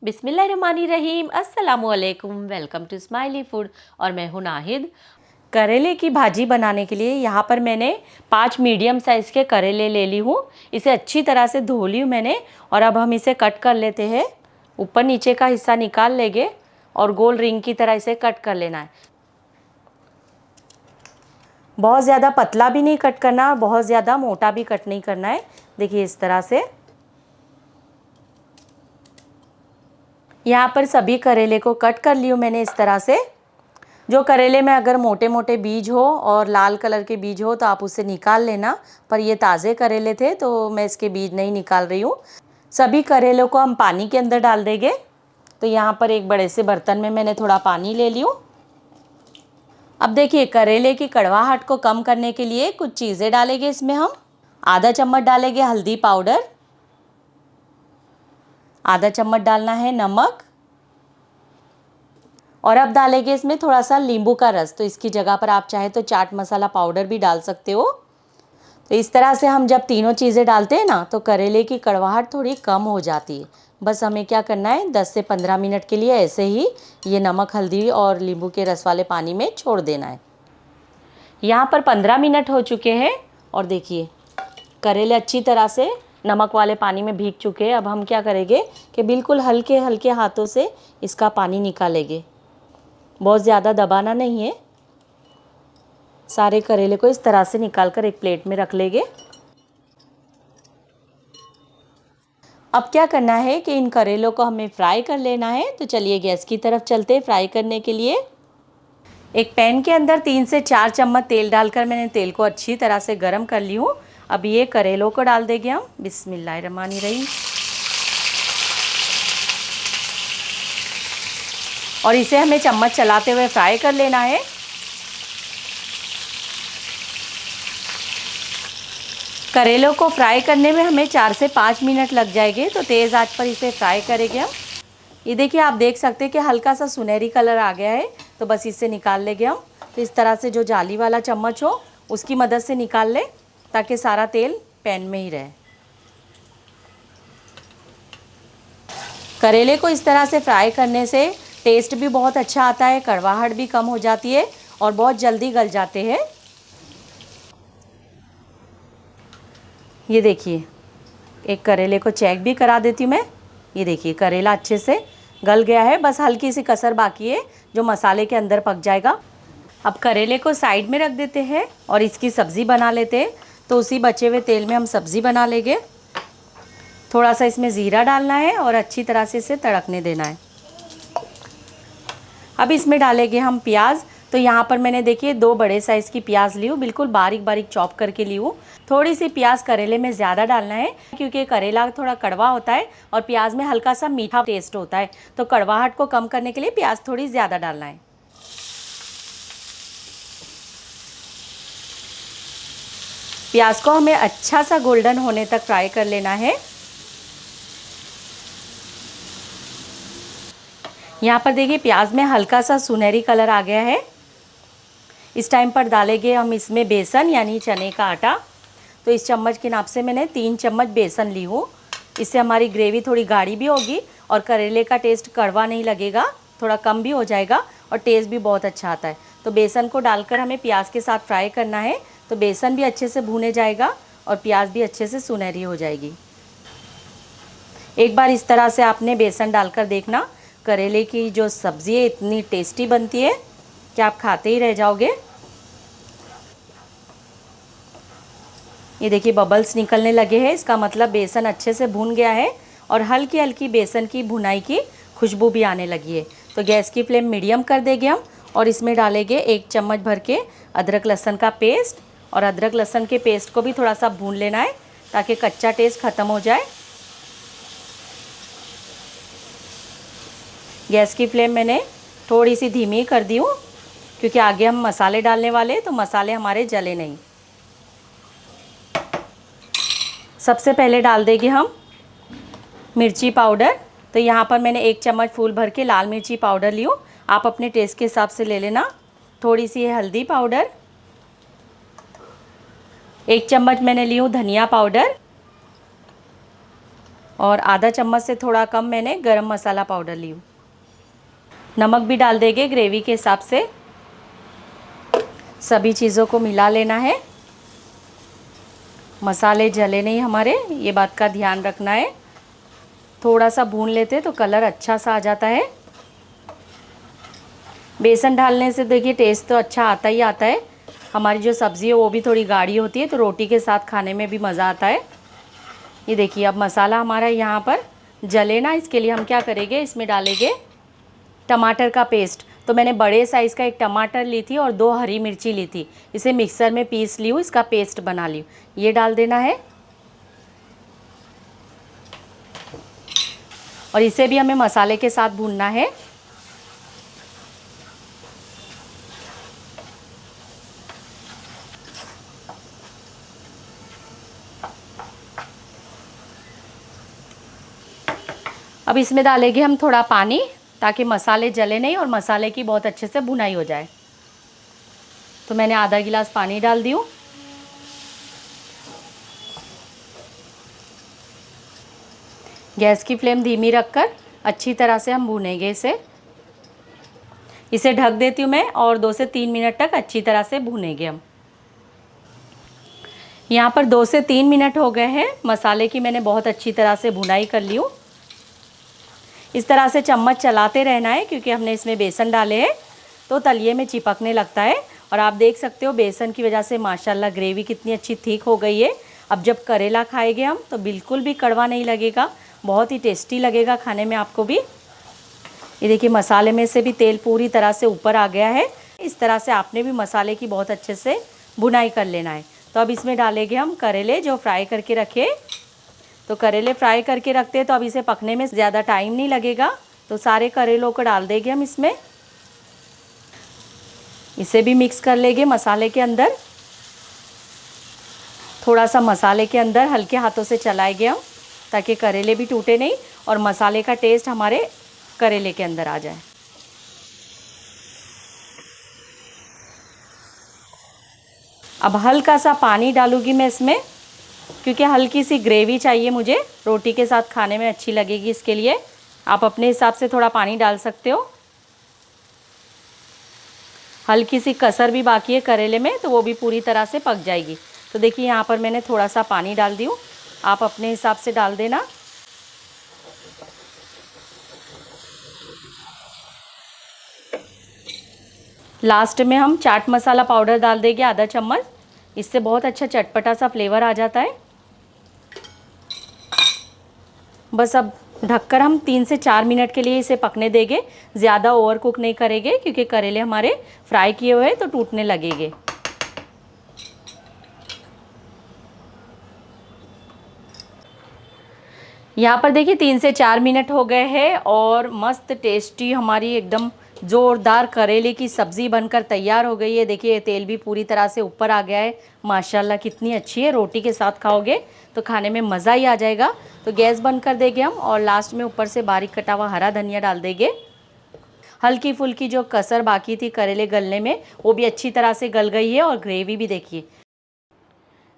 बिस्मिल्लाहिर्रहमानिर्रहीम, अस्सलामुअलैकुम। Welcome to smiley food और मैं हूं नाहिद। करेले की भाजी बनाने के लिए यहाँ पर मैंने 5 मीडियम साइज़ के करेले ले ली हूँ। इसे अच्छी तरह से धो ली हूँ मैंने और अब हम इसे कट कर लेते हैं। ऊपर नीचे का हिस्सा निकाल लेंगे और गोल रिंग की तरह इसे कट कर लेना है। बहुत ज़्यादा पतला भी नहीं कट करना और बहुत ज़्यादा मोटा भी कट नहीं करना है। देखिए इस तरह से। यहाँ पर सभी करेले को कट कर लियो मैंने इस तरह से। जो करेले में अगर मोटे मोटे बीज हो और लाल कलर के बीज हो तो आप उसे निकाल लेना, पर ये ताज़े करेले थे तो मैं इसके बीज नहीं निकाल रही हूँ। सभी करेलों को हम पानी के अंदर डाल देंगे। तो यहाँ पर एक बड़े से बर्तन में मैंने थोड़ा पानी ले लियो। अब देखिए करेले की कड़वाहट को कम करने के लिए कुछ चीज़ें डालेंगे इसमें हम। आधा चम्मच डालेंगे हल्दी पाउडर, आधा चम्मच डालना है नमक और अब डालेंगे इसमें थोड़ा सा नींबू का रस। तो इसकी जगह पर आप चाहे तो चाट मसाला पाउडर भी डाल सकते हो। तो इस तरह से हम जब तीनों चीज़ें डालते हैं ना तो करेले की कड़वाहट थोड़ी कम हो जाती है। बस हमें क्या करना है 10 से 15 मिनट के लिए ऐसे ही ये नमक हल्दी और नींबू के रस वाले पानी में छोड़ देना है। यहाँ पर 15 मिनट हो चुके हैं और देखिए करेले अच्छी तरह से नमक वाले पानी में भीग चुके हैं। अब हम क्या करेंगे कि बिल्कुल हल्के हल्के हाथों से इसका पानी निकालेंगे। बहुत ज़्यादा दबाना नहीं है। सारे करेले को इस तरह से निकाल कर एक प्लेट में रख लेंगे। अब क्या करना है कि इन करेलों को हमें फ्राई कर लेना है। तो चलिए गैस की तरफ चलते हैं फ्राई करने के लिए। एक पैन के अंदर 3 से 4 चम्मच तेल डालकर मैंने तेल को अच्छी तरह से गर्म कर ली हूँ। अब ये करेलों को डाल देंगे हम। बिस्मिल्लाहिर्रहमानिर्रहीम। और इसे हमें चम्मच चलाते हुए फ्राई कर लेना है। करेलों को फ्राई करने में हमें 4 से 5 मिनट लग जाएंगे, तो तेज़ आंच पर इसे फ्राई करेंगे हम। ये देखिए आप देख सकते हैं कि हल्का सा सुनहरी कलर आ गया है, तो बस इसे निकाल लेंगे हम। तो इस तरह से जो जाली वाला चम्मच हो उसकी मदद से निकाल ले ताकि सारा तेल पैन में ही रहे। करेले को इस तरह से फ्राई करने से टेस्ट भी बहुत अच्छा आता है, कड़वाहट भी कम हो जाती है और बहुत जल्दी गल जाते हैं। ये देखिए एक करेले को चेक भी करा देती हूँ मैं। ये देखिए करेला अच्छे से गल गया है, बस हल्की सी कसर बाकी है जो मसाले के अंदर पक जाएगा। अब करेले को साइड में रख देते हैं और इसकी सब्ज़ी बना लेते हैं। तो उसी बचे हुए तेल में हम सब्ज़ी बना लेंगे। थोड़ा सा इसमें ज़ीरा डालना है और अच्छी तरह से इसे तड़कने देना है। अब इसमें डालेंगे हम प्याज। तो यहाँ पर मैंने देखिए 2 बड़े साइज़ की प्याज ली हूँ, बिल्कुल बारीक बारीक चॉप करके ली हूँ। थोड़ी सी प्याज करेले में ज़्यादा डालना है क्योंकि करेला थोड़ा कड़वा होता है और प्याज में हल्का सा मीठा टेस्ट होता है, तो कड़वाहट को कम करने के लिए प्याज थोड़ी ज़्यादा डालना है। प्याज को हमें अच्छा सा गोल्डन होने तक फ्राई कर लेना है। यहाँ पर देखिए प्याज में हल्का सा सुनहरी कलर आ गया है। इस टाइम पर डालेंगे हम इसमें बेसन यानी चने का आटा। तो इस चम्मच के नाप से मैंने 3 चम्मच बेसन ली हूँ। इससे हमारी ग्रेवी थोड़ी गाढ़ी भी होगी और करेले का टेस्ट कड़वा नहीं लगेगा, थोड़ा कम भी हो जाएगा और टेस्ट भी बहुत अच्छा आता है। तो बेसन को डालकर हमें प्याज के साथ फ्राई करना है, तो बेसन भी अच्छे से भूने जाएगा और प्याज भी अच्छे से सुनहरी हो जाएगी। एक बार इस तरह से आपने बेसन डालकर देखना, करेले की जो सब्ज़ी है इतनी टेस्टी बनती है कि आप खाते ही रह जाओगे। ये देखिए बबल्स निकलने लगे हैं, इसका मतलब बेसन अच्छे से भून गया है और हल्की हल्की बेसन की भुनाई की खुशबू भी आने लगी है। तो गैस की फ्लेम मीडियम कर देंगे हम और इसमें डालेंगे 1 चम्मच भर के अदरक लहसुन का पेस्ट। और अदरक लहसुन के पेस्ट को भी थोड़ा सा भून लेना है ताकि कच्चा टेस्ट ख़त्म हो जाए। गैस की फ्लेम मैंने थोड़ी सी धीमी कर दी हूँ क्योंकि आगे हम मसाले डालने वाले हैं, तो मसाले हमारे जले नहीं। सबसे पहले डाल देंगे हम मिर्ची पाउडर। तो यहाँ पर मैंने 1 चम्मच फूल भर के लाल मिर्ची पाउडर ली हूँ, आप अपने टेस्ट के हिसाब से ले लेना। थोड़ी सी है हल्दी पाउडर, 1 चम्मच मैंने ली हूँ धनिया पाउडर और आधा चम्मच से थोड़ा कम मैंने गरम मसाला पाउडर ली हूँ। नमक भी डाल देंगे ग्रेवी के हिसाब से। सभी चीज़ों को मिला लेना है। मसाले जले नहीं हमारे, ये बात का ध्यान रखना है। थोड़ा सा भून लेते तो कलर अच्छा सा आ जाता है। बेसन डालने से देखिए टेस्ट तो अच्छा आता ही आता है। हमारी जो सब्ज़ी है वो भी थोड़ी गाढ़ी होती है, तो रोटी के साथ खाने में भी मज़ा आता है। ये देखिए अब मसाला हमारा यहाँ पर जले ना, इसके लिए हम क्या करेंगे, इसमें डालेंगे टमाटर का पेस्ट। तो मैंने बड़े साइज़ का एक टमाटर ली थी और 2 हरी मिर्ची ली थी, इसे मिक्सर में पीस ली हूँ, इसका पेस्ट बना ली हूँ। ये डाल देना है और इसे भी हमें मसाले के साथ भूनना है। अब इसमें डालेंगे हम थोड़ा पानी, ताकि मसाले जले नहीं और मसाले की बहुत अच्छे से भुनाई हो जाए। तो मैंने आधा गिलास पानी डाल दी हूँ। गैस की फ्लेम धीमी रखकर अच्छी तरह से हम भूनेंगे इसे ढक देती हूँ मैं और 2 से 3 मिनट तक अच्छी तरह से भूनेंगे हम। यहाँ पर 2 से 3 मिनट हो गए हैं। मसाले की मैंने बहुत अच्छी तरह से भुनाई कर ली हूँ। इस तरह से चम्मच चलाते रहना है, क्योंकि हमने इसमें बेसन डाले हैं तो तलिए में चिपकने लगता है। और आप देख सकते हो बेसन की वजह से माशाल्लाह ग्रेवी कितनी अच्छी थिक हो गई है। अब जब करेला खाएंगे हम तो बिल्कुल भी कड़वा नहीं लगेगा, बहुत ही टेस्टी लगेगा खाने में आपको भी। ये देखिए मसाले में से भी तेल पूरी तरह से ऊपर आ गया है। इस तरह से आपने भी मसाले की बहुत अच्छे से भुनाई कर लेना है। तो अब इसमें डालेंगे हम करेले जो फ्राई करके रखे। तो करेले फ्राई करके रखते हैं तो अब इसे पकने में ज़्यादा टाइम नहीं लगेगा। तो सारे करेलों को डाल देंगे हम इसमें। इसे भी मिक्स कर लेंगे मसाले के अंदर। थोड़ा सा मसाले के अंदर हल्के हाथों से चलाएंगे हम, ताकि करेले भी टूटे नहीं और मसाले का टेस्ट हमारे करेले के अंदर आ जाए। अब हल्का सा पानी डालूंगी मैं इसमें, क्योंकि हल्की सी ग्रेवी चाहिए मुझे, रोटी के साथ खाने में अच्छी लगेगी। इसके लिए आप अपने हिसाब से थोड़ा पानी डाल सकते हो। हल्की सी कसर भी बाकी है करेले में, तो वो भी पूरी तरह से पक जाएगी। तो देखिए यहाँ पर मैंने थोड़ा सा पानी डाल दी हूँ, आप अपने हिसाब से डाल देना। लास्ट में हम चाट मसाला पाउडर डाल देंगे आधा चम्मच, इससे बहुत अच्छा चटपटा सा फ्लेवर आ जाता है। बस अब ढककर हम 3 से 4 मिनट के लिए इसे पकने देंगे। ज़्यादा ओवर कुक नहीं करेंगे, क्योंकि करेले हमारे फ्राई किए हुए हैं तो टूटने लगेंगे। यहाँ पर देखिए 3 से 4 मिनट हो गए हैं और मस्त टेस्टी हमारी एकदम ज़ोरदार करेले की सब्ज़ी बनकर तैयार हो गई है। देखिए तेल भी पूरी तरह से ऊपर आ गया है। माशाल्लाह कितनी अच्छी है, रोटी के साथ खाओगे तो खाने में मज़ा ही आ जाएगा। तो गैस बंद कर देंगे हम और लास्ट में ऊपर से बारीक कटा हुआ हरा धनिया डाल देंगे। हल्की फुल्की जो कसर बाकी थी करेले गलने में, वो भी अच्छी तरह से गल गई है और ग्रेवी भी देखिए।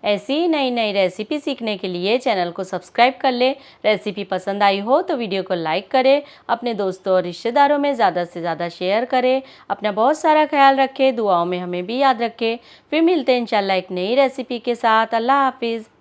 ऐसी ही नई नई रेसिपी सीखने के लिए चैनल को सब्सक्राइब कर ले। रेसिपी पसंद आई हो तो वीडियो को लाइक करें, अपने दोस्तों और रिश्तेदारों में ज़्यादा से ज़्यादा शेयर करें। अपना बहुत सारा ख्याल रखें, दुआओं में हमें भी याद रखें। फिर मिलते हैं इंशाल्लाह एक नई रेसिपी के साथ। अल्लाह हाफिज़।